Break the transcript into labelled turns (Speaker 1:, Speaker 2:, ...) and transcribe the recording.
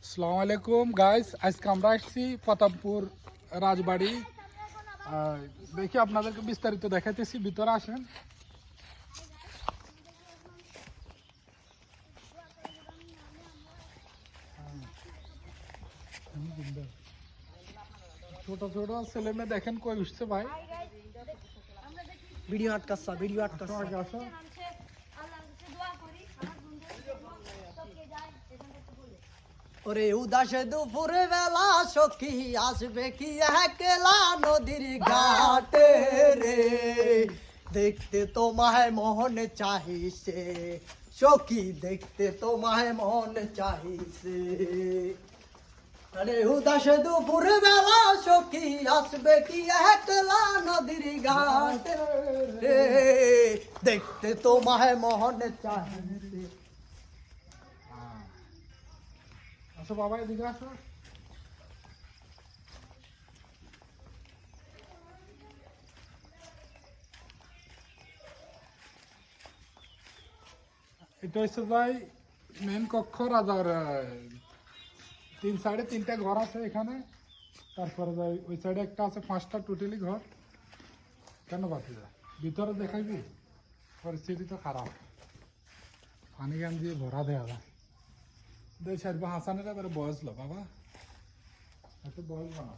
Speaker 1: আসসালামু আলাইকুম গাইস, আজকে আমরা আসছি প্রতাপপুর রাজবাড়ি। দেখি আপনাদেরকে বিস্তারিত দেখাইতেছি, ভিতরে আসেন। ছোট ছোট ছেলে মেয়ে দেখেন কই উঠছে ভাই।
Speaker 2: ভিডিও আটকাচ্ছা ভিডিও আটকাচ্ছা
Speaker 1: আগে আসো।
Speaker 2: ওরে উদাসে দুপুরে বেলা সখী আসবে কি একলা নদীর ঘাটে রে, দেখতে তোমায় মন চাহিছে সখী, দেখতে তোমায় মন চাহিছে। আরে উদাসে দুপুরে বেলা সখী আসবে কি একলা নদীর ঘাটে রে, দেখতে তোমায় মন চাহিছে।
Speaker 1: আসো বাবা, এদিকে আসো। এটা হচ্ছে ভাই মেন কক্ষ রাজার। সাড়ে তিনটা ঘর আছে এখানে। তারপরে যাই ওই সাইডে একটা আছে, 5টা টোটালি ঘর। কেন বাতি যায় ভিতরে দেখাইবি, পরিস্থিতি তো খারাপ, পানি গান দিয়ে ভরা দেওয়া যায়। দুই সাইড হাসানের এবারে বয়স লো বাবা, এত বয়স বানা